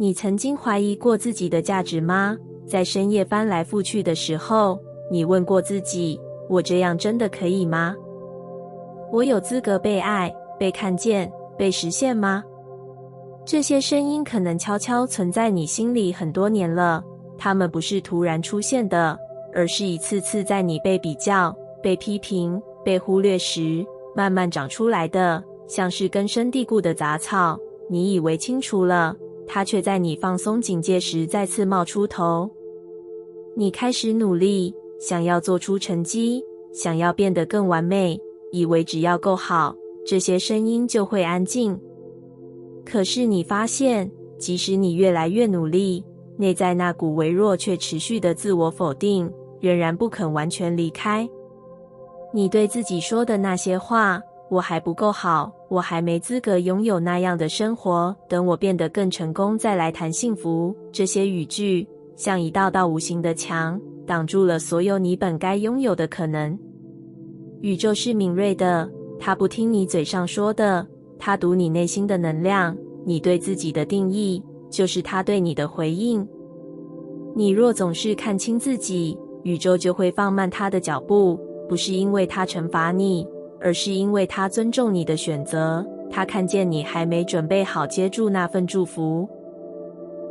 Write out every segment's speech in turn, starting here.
你曾经怀疑过自己的价值吗？在深夜翻来覆去的时候，你问过自己，我这样真的可以吗？我有资格被爱、被看见、被实现吗？这些声音可能悄悄存在你心里很多年了，它们不是突然出现的，而是一次次在你被比较、被批评、被忽略时，慢慢长出来的，像是根深蒂固的杂草。你以为清除了，它却在你放松警戒时再次冒出头。你开始努力，想要做出成绩，想要变得更完美，以为只要够好，这些声音就会安静。可是你发现，即使你越来越努力，内在那股微弱却持续的自我否定，仍然不肯完全离开。你对自己说的那些话，我还不够好，我还没资格拥有那样的生活，等我变得更成功再来谈幸福，这些语句像一道道无形的墙，挡住了所有你本该拥有的可能。宇宙是敏锐的，它不听你嘴上说的，它读你内心的能量，你对自己的定义，就是它对你的回应。你若总是看清自己，宇宙就会放慢它的脚步，不是因为它惩罚你，而是因为它尊重你的选择，它看见你还没准备好接住那份祝福。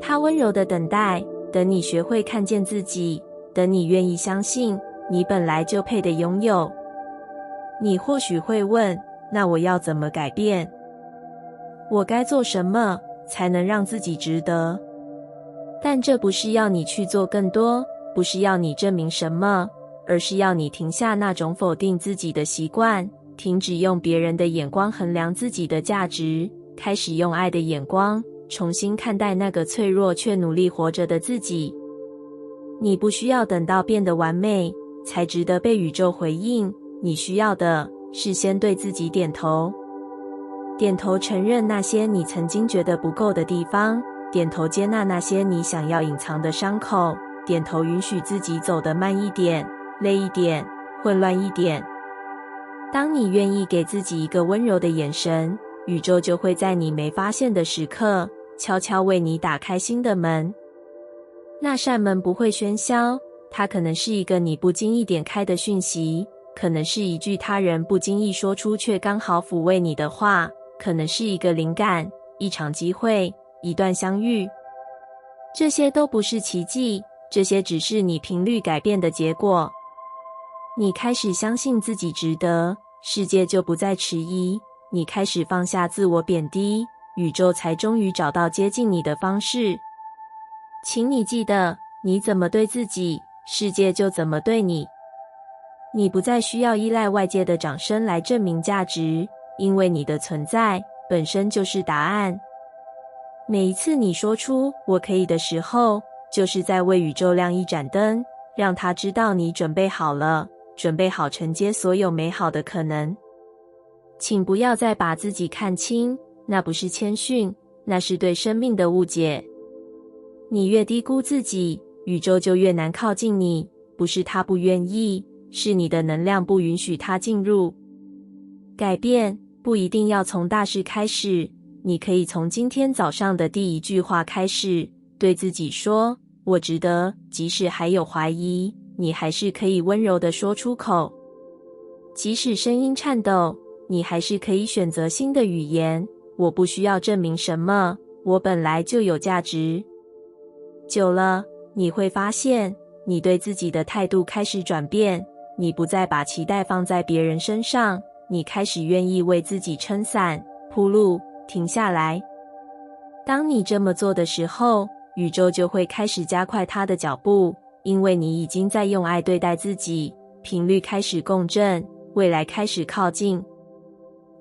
它温柔地等待，等你学会看见自己，等你愿意相信，你本来就配得拥有。你或许会问，那我要怎么改变？我该做什么才能让自己值得？但这不是要你去做更多，不是要你证明什么，而是要你停下那种否定自己的习惯，停止用别人的眼光衡量自己的价值，开始用爱的眼光重新看待那个脆弱却努力活着的自己。你不需要等到变得完美才值得被宇宙回应，你需要的是先对自己点头。点头承认那些你曾经觉得不够的地方，点头接纳那些你想要隐藏的伤口，点头允许自己走得慢一点，累一点，混乱一点。当你愿意给自己一个温柔的眼神，宇宙就会在你没发现的时刻，悄悄为你打开新的门。那扇门不会喧嚣，它可能是一个你不经意点开的讯息，可能是一句他人不经意说出却刚好抚慰你的话，可能是一个灵感，一场机会，一段相遇。这些都不是奇迹，这些只是你频率改变的结果。你开始相信自己值得，世界就不再迟疑，你开始放下自我贬低，宇宙才终于找到接近你的方式。请你记得，你怎么对自己，世界就怎么对你。你不再需要依赖外界的掌声来证明价值，因为你的存在本身就是答案。每一次你说出“我可以”的时候，就是在为宇宙亮一盏灯，让它知道你准备好了，准备好承接所有美好的可能。请不要再把自己看轻，那不是谦逊，那是对生命的误解。你越低估自己，宇宙就越难靠近你，不是它不愿意，是你的能量不允许它进入。改变不一定要从大事开始，你可以从今天早上的第一句话开始，对自己说，我值得，即使还有怀疑，你还是可以温柔地说出口。即使声音颤抖，你还是可以选择新的语言，我不需要证明什么，我本来就有价值。久了，你会发现，你对自己的态度开始转变，你不再把期待放在别人身上，你开始愿意为自己撑伞、铺路、停下来。当你这么做的时候，宇宙就会开始加快它的脚步，因为你已经在用爱对待自己，频率开始共振，未来开始靠近。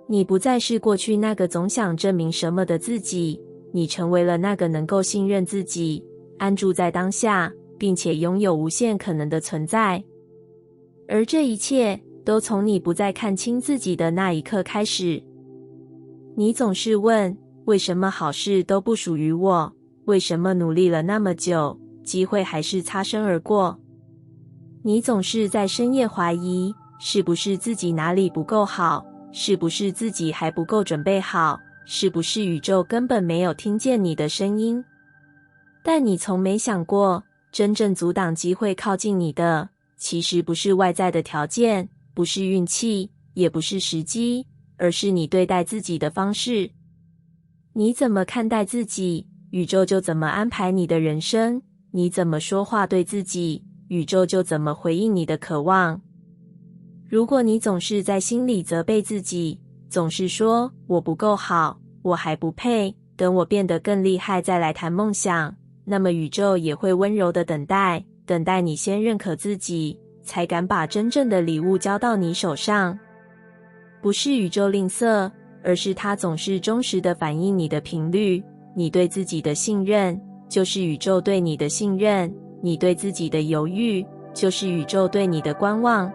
你不再是过去那个总想证明什么的自己，你成为了那个能够信任自己，安住在当下，并且拥有无限可能的存在。而这一切都从你不再看清自己的那一刻开始。你总是问，为什么好事都不属于我？为什么努力了那么久，机会还是擦身而过？你总是在深夜怀疑，是不是自己哪里不够好？是不是自己还不够准备好？是不是宇宙根本没有听见你的声音？但你从没想过，真正阻挡机会靠近你的，其实不是外在的条件，不是运气，也不是时机，而是你对待自己的方式。你怎么看待自己，宇宙就怎么安排你的人生；你怎么说话对自己，宇宙就怎么回应你的渴望。如果你总是在心里责备自己，总是说我不够好，我还不配，等我变得更厉害再来谈梦想，那么宇宙也会温柔的等待你先认可自己，才敢把真正的礼物交到你手上。不是宇宙吝啬，而是它总是忠实的反映你的频率。你对自己的信任，就是宇宙对你的信任；你对自己的犹豫，就是宇宙对你的观望。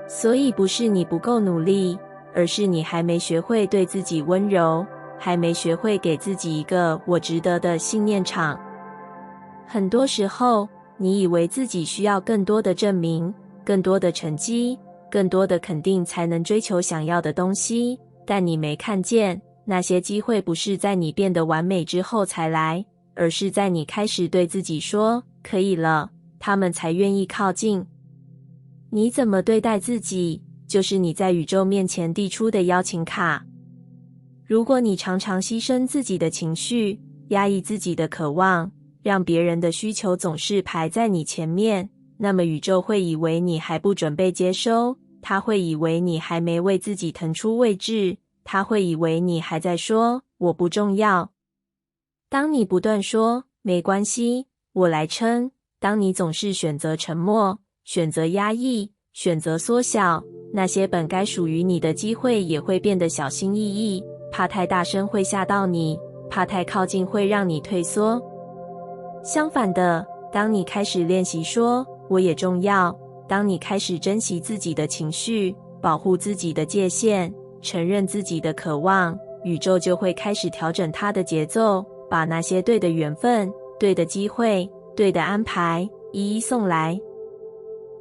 所以不是你不够努力，而是你还没学会对自己温柔，还没学会给自己一个我值得的信念场。很多时候，你以为自己需要更多的证明，更多的成绩，更多的肯定才能追求想要的东西，但你没看见，那些机会不是在你变得完美之后才来，而是在你开始对自己说可以了，他们才愿意靠近。你怎么对待自己，就是你在宇宙面前递出的邀请卡。如果你常常牺牲自己的情绪，压抑自己的渴望，让别人的需求总是排在你前面，那么宇宙会以为你还不准备接收，他会以为你还没为自己腾出位置，他会以为你还在说我不重要。当你不断说没关系，我来撑，当你总是选择沉默，选择压抑，选择缩小，那些本该属于你的机会也会变得小心翼翼，怕太大声会吓到你，怕太靠近会让你退缩。相反的，当你开始练习说我也重要，当你开始珍惜自己的情绪，保护自己的界限，承认自己的渴望，宇宙就会开始调整它的节奏，把那些对的缘分、对的机会、对的安排一一送来。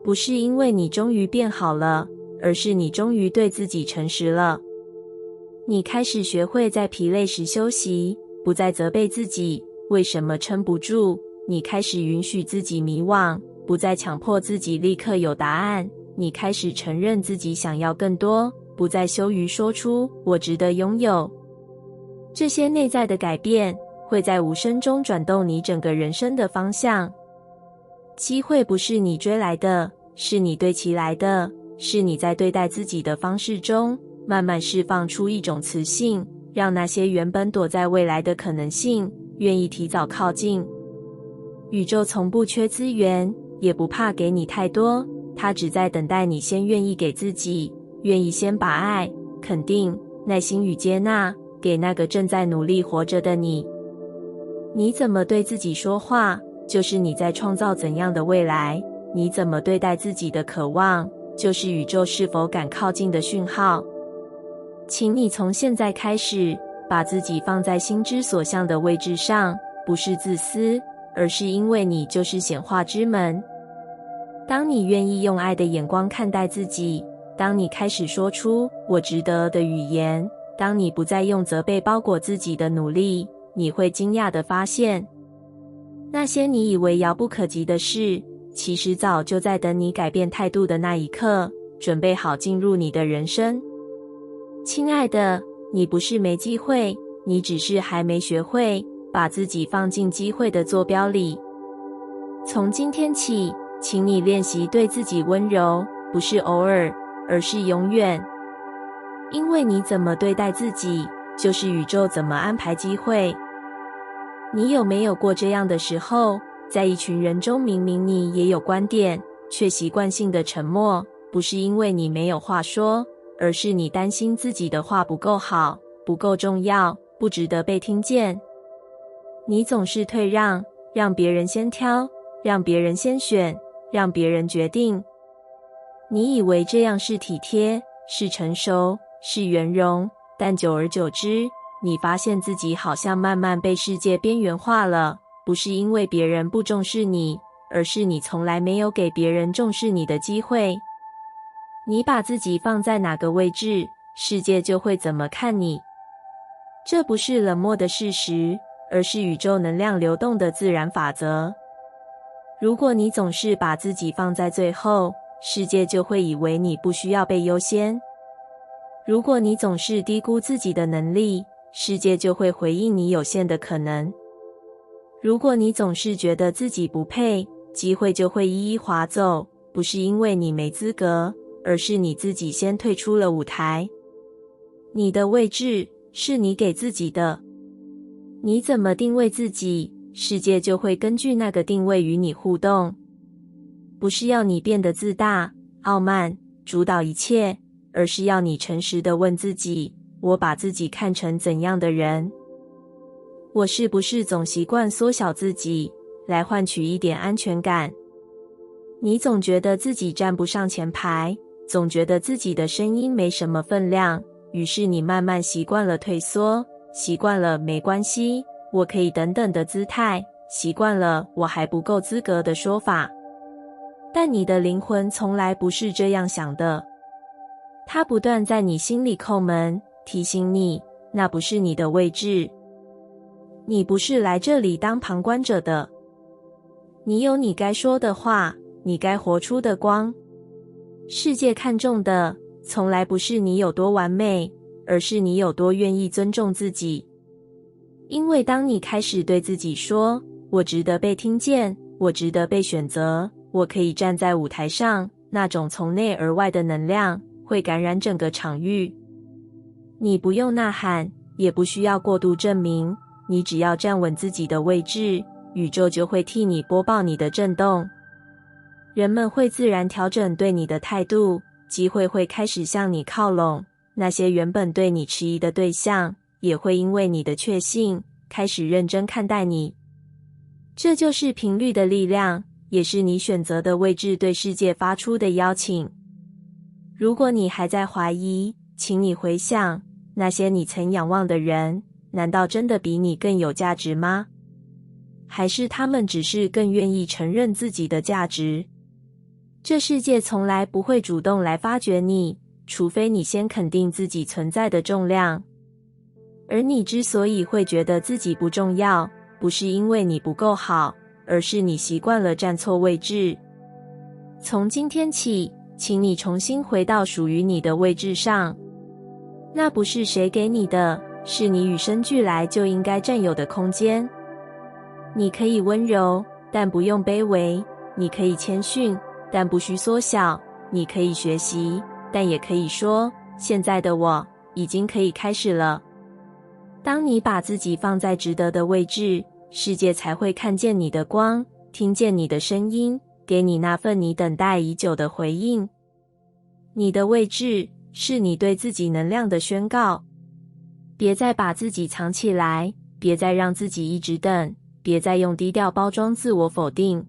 不是因为你终于变好了，而是你终于对自己诚实了。你开始学会在疲累时休息，不再责备自己为什么撑不住，你开始允许自己迷惘，不再强迫自己立刻有答案，你开始承认自己想要更多，不再羞于说出我值得拥有。这些内在的改变会在无声中转动你整个人生的方向。机会不是你追来的，是你对其来的，是你在对待自己的方式中慢慢释放出一种磁性，让那些原本躲在未来的可能性愿意提早靠近。宇宙从不缺资源，也不怕给你太多，它只在等待你先愿意给自己，愿意先把爱、肯定、耐心与接纳给那个正在努力活着的你。你怎么对自己说话，就是你在创造怎样的未来。你怎么对待自己的渴望，就是宇宙是否敢靠近的讯号。请你从现在开始，把自己放在心之所向的位置上，不是自私，而是因为你就是显化之门。当你愿意用爱的眼光看待自己，当你开始说出我值得的语言，当你不再用责备包裹自己的努力，你会惊讶地发现，那些你以为遥不可及的事，其实早就在等你改变态度的那一刻，准备好进入你的人生。亲爱的，你不是没机会，你只是还没学会把自己放进机会的坐标里。从今天起，请你练习对自己温柔，不是偶尔，而是永远。因为你怎么对待自己，就是宇宙怎么安排机会。你有没有过这样的时候，在一群人中明明你也有观点，却习惯性的沉默，不是因为你没有话说，而是你担心自己的话不够好，不够重要，不值得被听见。你总是退让，让别人先挑，让别人先选，让别人决定。你以为这样是体贴，是成熟，是圆融，但久而久之，你发现自己好像慢慢被世界边缘化了，不是因为别人不重视你，而是你从来没有给别人重视你的机会。你把自己放在哪个位置，世界就会怎么看你。这不是冷漠的事实，而是宇宙能量流动的自然法则。如果你总是把自己放在最后，世界就会以为你不需要被优先。如果你总是低估自己的能力，世界就会回应你有限的可能。如果你总是觉得自己不配，机会就会一一划走，不是因为你没资格，而是你自己先退出了舞台。你的位置是你给自己的，你怎么定位自己，世界就会根据那个定位与你互动。不是要你变得自大、傲慢、主导一切，而是要你诚实地问自己，我把自己看成怎样的人？我是不是总习惯缩小自己，来换取一点安全感？你总觉得自己站不上前排，总觉得自己的声音没什么分量，于是你慢慢习惯了退缩，习惯了没关系，我可以等等的姿态，习惯了我还不够资格的说法。但你的灵魂从来不是这样想的，它不断在你心里叩门，提醒你，那不是你的位置。你不是来这里当旁观者的，你有你该说的话，你该活出的光。世界看重的，从来不是你有多完美，而是你有多愿意尊重自己。因为当你开始对自己说，我值得被听见，我值得被选择，我可以站在舞台上，那种从内而外的能量会感染整个场域。你不用呐喊，也不需要过度证明，你只要站稳自己的位置，宇宙就会替你播报你的震动。人们会自然调整对你的态度，机会会开始向你靠拢，那些原本对你迟疑的对象，也会因为你的确信，开始认真看待你。这就是频率的力量，也是你选择的位置对世界发出的邀请。如果你还在怀疑，请你回想，那些你曾仰望的人，难道真的比你更有价值吗？还是他们只是更愿意承认自己的价值？这世界从来不会主动来发掘你，除非你先肯定自己存在的重量。而你之所以会觉得自己不重要，不是因为你不够好，而是你习惯了站错位置。从今天起，请你重新回到属于你的位置上。那不是谁给你的，是你与生俱来就应该占有的空间。你可以温柔，但不用卑微；你可以谦逊，但不需缩小；你可以学习，但也可以说，现在的我已经可以开始了。当你把自己放在值得的位置，世界才会看见你的光，听见你的声音，给你那份你等待已久的回应。你的位置是你对自己能量的宣告。别再把自己藏起来，别再让自己一直等，别再用低调包装自我否定。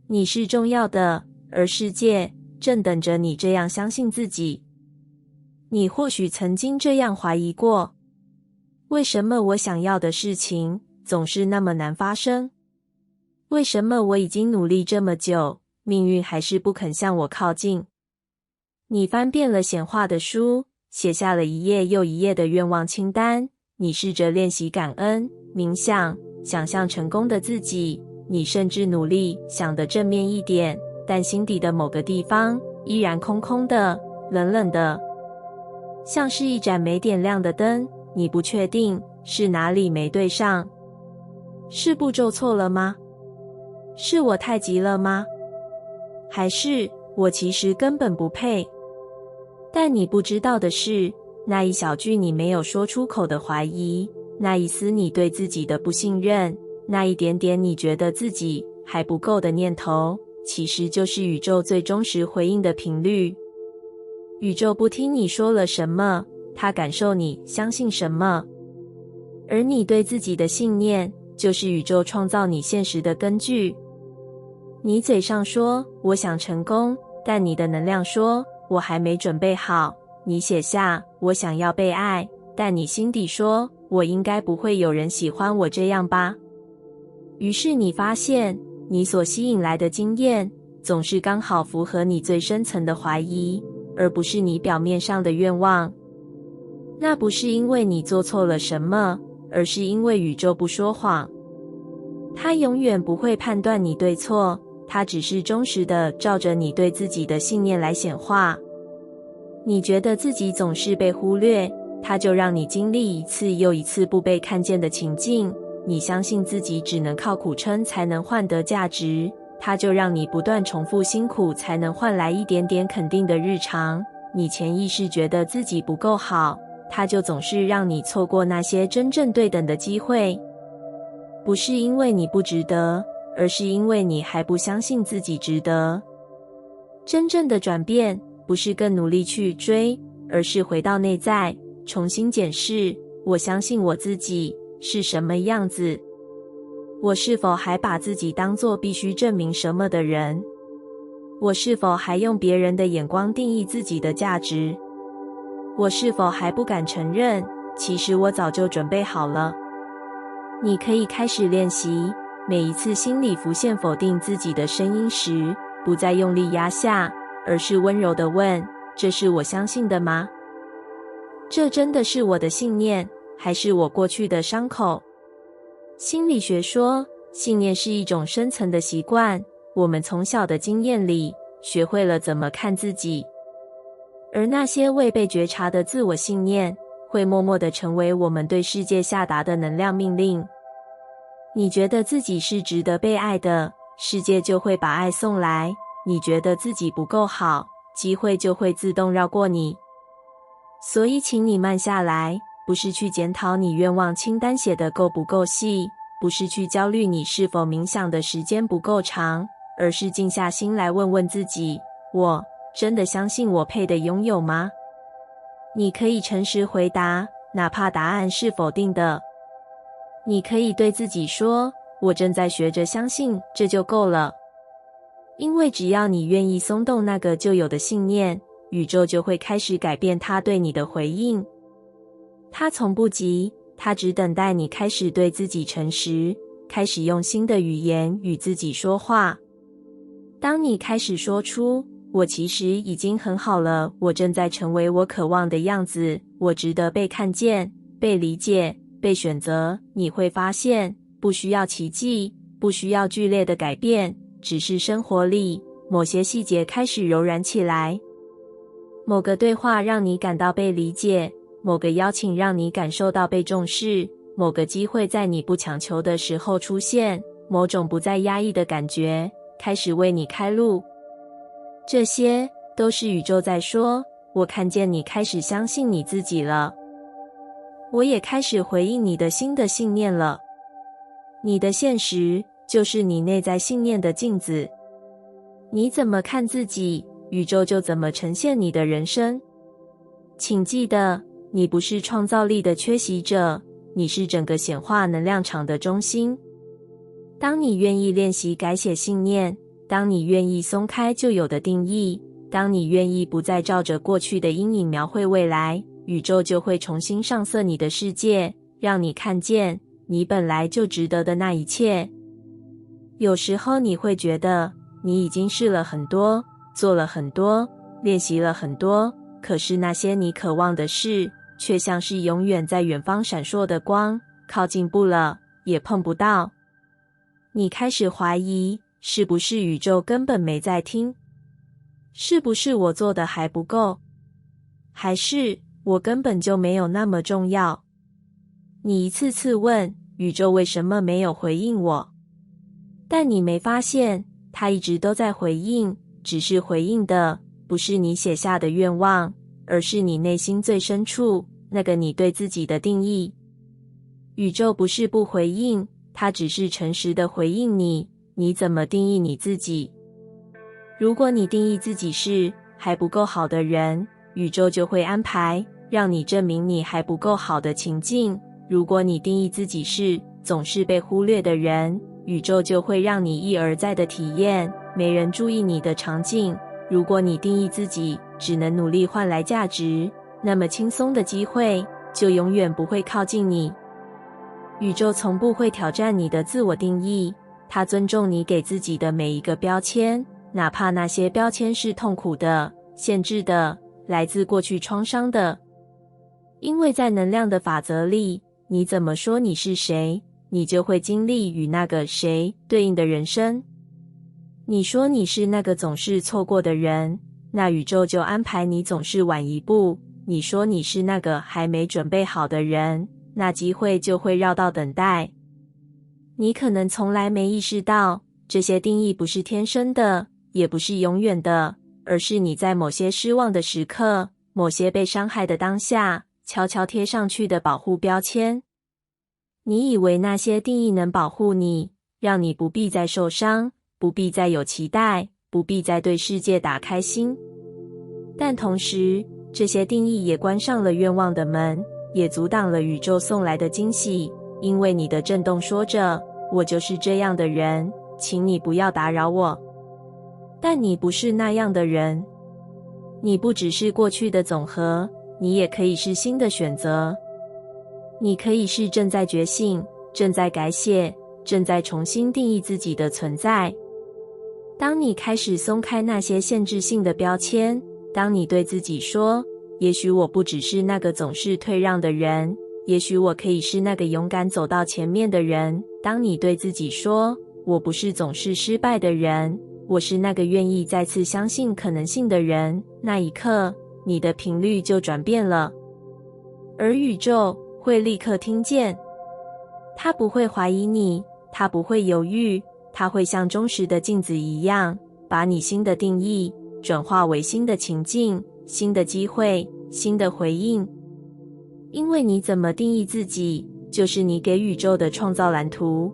你是重要的，而世界正等着你这样相信自己。你或许曾经这样怀疑过，为什么我想要的事情总是那么难发生？为什么我已经努力这么久，命运还是不肯向我靠近？你翻遍了显化的书，写下了一页又一页的愿望清单，你试着练习感恩、冥想，想象成功的自己，你甚至努力想得正面一点，但心底的某个地方依然空空的、冷冷的，像是一盏没点亮的灯，你不确定是哪里没对上。是步骤错了吗？是我太急了吗？还是我其实根本不配？但你不知道的是，那一小句你没有说出口的怀疑，那一丝你对自己的不信任，那一点点你觉得自己还不够的念头，其实就是宇宙最忠实回应的频率。宇宙不听你说了什么，它感受你相信什么。而你对自己的信念，就是宇宙创造你现实的根据。你嘴上说我想成功，但你的能量说我还没准备好。你写下我想要被爱，但你心底说我应该不会有人喜欢我这样吧。于是你发现，你所吸引来的经验总是刚好符合你最深层的怀疑，而不是你表面上的愿望。那不是因为你做错了什么，而是因为宇宙不说谎。它永远不会判断你对错，它只是忠实的照着你对自己的信念来显化。你觉得自己总是被忽略，它就让你经历一次又一次不被看见的情境。你相信自己只能靠苦撑才能换得价值，它就让你不断重复辛苦才能换来一点点肯定的日常。你潜意识觉得自己不够好，它就总是让你错过那些真正对等的机会。不是因为你不值得，而是因为你还不相信自己值得。真正的转变不是更努力去追，而是回到内在，重新检视，我相信我自己是什么样子？我是否还把自己当作必须证明什么的人？我是否还用别人的眼光定义自己的价值？我是否还不敢承认，其实我早就准备好了？你可以开始练习，每一次心里浮现否定自己的声音时，不再用力压下，而是温柔地问：这是我相信的吗？这真的是我的信念，还是我过去的伤口？心理学说，信念是一种深层的习惯，我们从小的经验里学会了怎么看自己，而那些未被觉察的自我信念会默默地成为我们对世界下达的能量命令。你觉得自己是值得被爱的，世界就会把爱送来；你觉得自己不够好，机会就会自动绕过你。所以请你慢下来，不是去检讨你愿望清单写得够不够细，不是去焦虑你是否冥想的时间不够长，而是静下心来问问自己：我真的相信我配得拥有吗？你可以诚实回答，哪怕答案是否定的。你可以对自己说：我正在学着相信，这就够了。因为只要你愿意松动那个旧有的信念，宇宙就会开始改变它对你的回应。它从不急，它只等待你开始对自己诚实，开始用新的语言与自己说话。当你开始说出我其实已经很好了，我正在成为我渴望的样子，我值得被看见、被理解、被选择，你会发现不需要奇迹，不需要剧烈的改变，只是生活里某些细节开始柔软起来。某个对话让你感到被理解，某个邀请让你感受到被重视，某个机会在你不强求的时候出现，某种不再压抑的感觉开始为你开路。这些都是宇宙在说：我看见你开始相信你自己了，我也开始回应你的新的信念了。你的现实就是你内在信念的镜子，你怎么看自己，宇宙就怎么呈现你的人生。请记得，你不是创造力的缺席者，你是整个显化能量场的中心。当你愿意练习改写信念，当你愿意松开旧有的定义，当你愿意不再照着过去的阴影描绘未来，宇宙就会重新上色你的世界，让你看见你本来就值得的那一切。有时候你会觉得你已经试了很多，做了很多，练习了很多，可是那些你渴望的事却像是永远在远方闪烁的光，靠近不了，也碰不到。你开始怀疑，是不是宇宙根本没在听？是不是我做的还不够？还是我根本就没有那么重要？你一次次问宇宙为什么没有回应我，但你没发现它一直都在回应，只是回应的不是你写下的愿望，而是你内心最深处那个你对自己的定义。宇宙不是不回应，它只是诚实的回应你，你怎么定义你自己？如果你定义自己是还不够好的人，宇宙就会安排让你证明你还不够好的情境。如果你定义自己是总是被忽略的人，宇宙就会让你一而再的体验没人注意你的场景。如果你定义自己只能努力换来价值，那么轻松的机会就永远不会靠近你。宇宙从不会挑战你的自我定义，它尊重你给自己的每一个标签，哪怕那些标签是痛苦的、限制的、来自过去创伤的。因为在能量的法则里，你怎么说你是谁，你就会经历与那个谁对应的人生。你说你是那个总是错过的人，那宇宙就安排你总是晚一步。你说你是那个还没准备好的人，那机会就会绕道等待。你可能从来没意识到，这些定义不是天生的，也不是永远的，而是你在某些失望的时刻，某些被伤害的当下，悄悄贴上去的保护标签。你以为那些定义能保护你，让你不必再受伤，不必再有期待，不必再对世界打开心。但同时，这些定义也关上了愿望的门，也阻挡了宇宙送来的惊喜，因为你的震动说着，我就是这样的人，请你不要打扰我。但你不是那样的人，你不只是过去的总和，你也可以是新的选择。你可以是正在觉醒，正在改写，正在重新定义自己的存在。当你开始松开那些限制性的标签，当你对自己说，也许我不只是那个总是退让的人，也许我可以是那个勇敢走到前面的人。当你对自己说，我不是总是失败的人，我是那个愿意再次相信可能性的人，那一刻，你的频率就转变了。而宇宙会立刻听见，它不会怀疑你，它不会犹豫，它会像忠实的镜子一样，把你新的定义转化为新的情境、新的机会、新的回应。因为你怎么定义自己，就是你给宇宙的创造蓝图。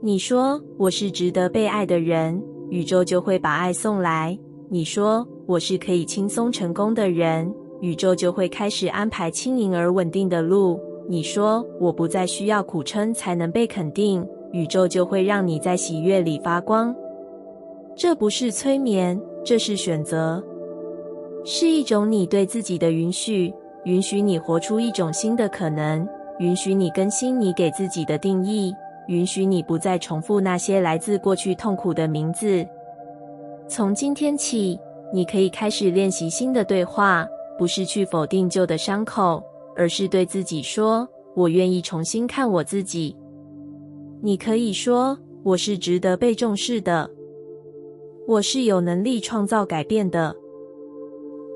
你说我是值得被爱的人，宇宙就会把爱送来。你说我是可以轻松成功的人，宇宙就会开始安排轻盈而稳定的路。你说我不再需要苦撑才能被肯定，宇宙就会让你在喜悦里发光。这不是催眠，这是选择，是一种你对自己的允许，允许你活出一种新的可能，允许你更新你给自己的定义，允许你不再重复那些来自过去痛苦的名字。从今天起，你可以开始练习新的对话，不是去否定旧的伤口，而是对自己说，我愿意重新看我自己。你可以说，我是值得被重视的，我是有能力创造改变的，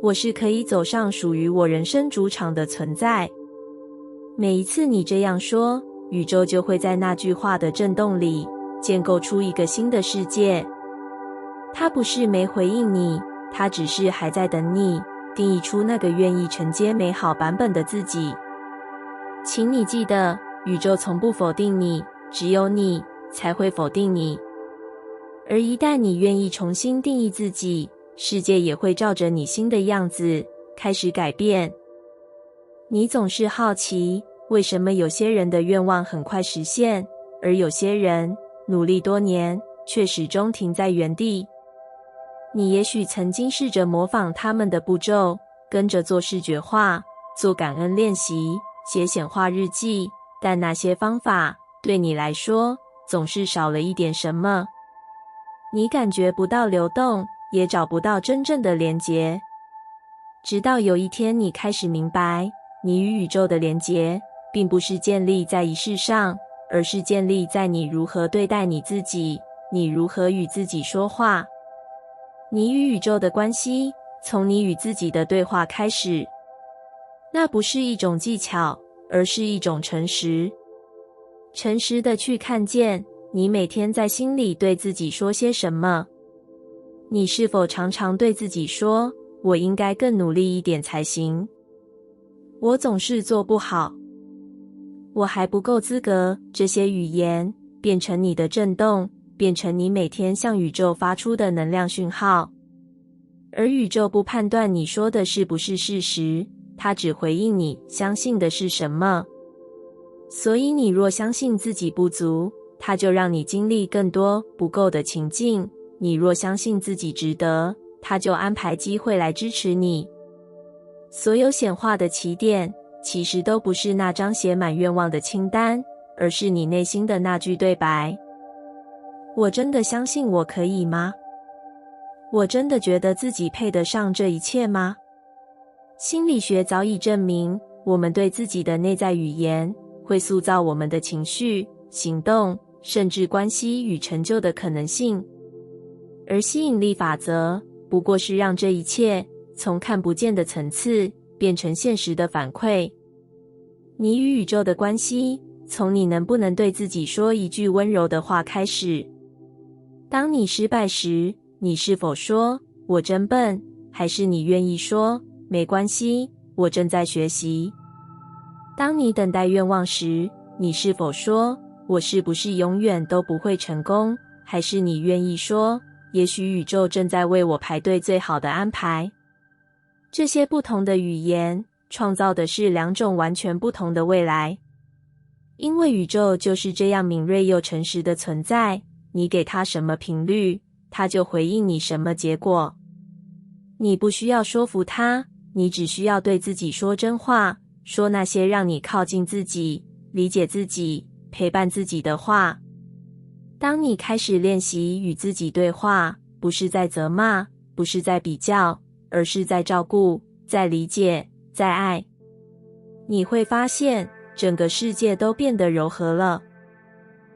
我是可以走上属于我人生主场的存在。每一次你这样说，宇宙就会在那句话的震动里建构出一个新的世界。它不是没回应你，它只是还在等你定义出那个愿意承接美好版本的自己。请你记得，宇宙从不否定你，只有你才会否定你。而一旦你愿意重新定义自己，世界也会照着你新的样子开始改变。你总是好奇，为什么有些人的愿望很快实现，而有些人努力多年却始终停在原地。你也许曾经试着模仿他们的步骤，跟着做视觉化，做感恩练习，写显化日记，但那些方法对你来说总是少了一点什么。你感觉不到流动，也找不到真正的连结。直到有一天你开始明白，你与宇宙的连结并不是建立在仪式上，而是建立在你如何对待你自己，你如何与自己说话。你与宇宙的关系从你与自己的对话开始。那不是一种技巧，而是一种诚实。诚实的去看见你每天在心里对自己说些什么。你是否常常对自己说，我应该更努力一点才行，我总是做不好，我还不够资格。这些语言变成你的震动，变成你每天向宇宙发出的能量讯号。而宇宙不判断你说的是不是事实，它只回应你相信的是什么。所以你若相信自己不足，它就让你经历更多不够的情境；你若相信自己值得，它就安排机会来支持你。所有显化的起点，其实都不是那张写满愿望的清单，而是你内心的那句对白。我真的相信我可以吗？我真的觉得自己配得上这一切吗？心理学早已证明，我们对自己的内在语言会塑造我们的情绪、行动，甚至关系与成就的可能性。而吸引力法则不过是让这一切从看不见的层次变成现实的反馈。你与宇宙的关系，从你能不能对自己说一句温柔的话开始。当你失败时，你是否说我真笨，还是你愿意说没关系，我正在学习？当你等待愿望时，你是否说我是不是永远都不会成功，还是你愿意说也许宇宙正在为我排队最好的安排？这些不同的语言创造的是两种完全不同的未来。因为宇宙就是这样敏锐又诚实的存在，你给它什么频率，它就回应你什么结果。你不需要说服它，你只需要对自己说真话，说那些让你靠近自己、理解自己、陪伴自己的话。当你开始练习与自己对话，不是在责骂，不是在比较，而是在照顾，在理解，在爱，你会发现整个世界都变得柔和了。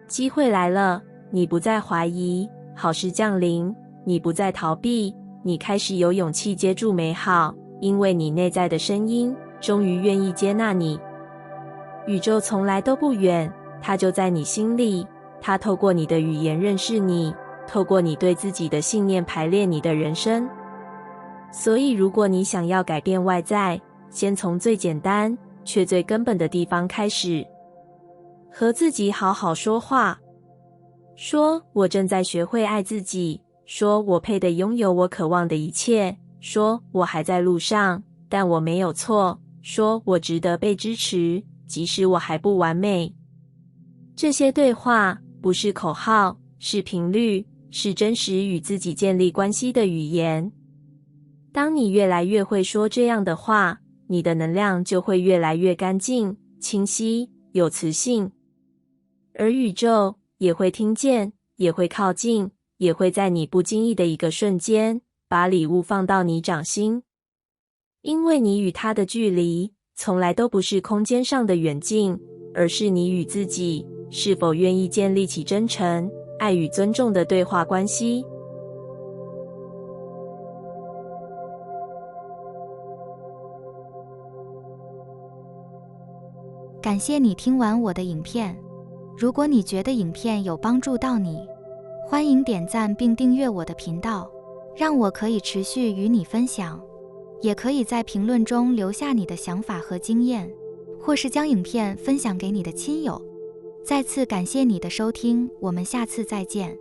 机会来了，你不再怀疑，好事降临，你不再逃避，你开始有勇气接住美好，因为你内在的声音终于愿意接纳你。宇宙从来都不远，它就在你心里，它透过你的语言认识你，透过你对自己的信念排列你的人生。所以如果你想要改变外在，先从最简单却最根本的地方开始，和自己好好说话。说我正在学会爱自己，说我配得拥有我渴望的一切，说我还在路上，但我没有错，说我值得被支持，即使我还不完美。这些对话不是口号，是频率，是真实与自己建立关系的语言。当你越来越会说这样的话，你的能量就会越来越干净、清晰、有磁性。而宇宙也会听见，也会靠近，也会在你不经意的一个瞬间，把礼物放到你掌心。因为你与它的距离，从来都不是空间上的远近，而是你与自己是否愿意建立起真诚、爱与尊重的对话关系。感谢你听完我的影片。如果你觉得影片有帮助到你，欢迎点赞并订阅我的频道，让我可以持续与你分享。也可以在评论中留下你的想法和经验，或是将影片分享给你的亲友。再次感谢你的收听，我们下次再见。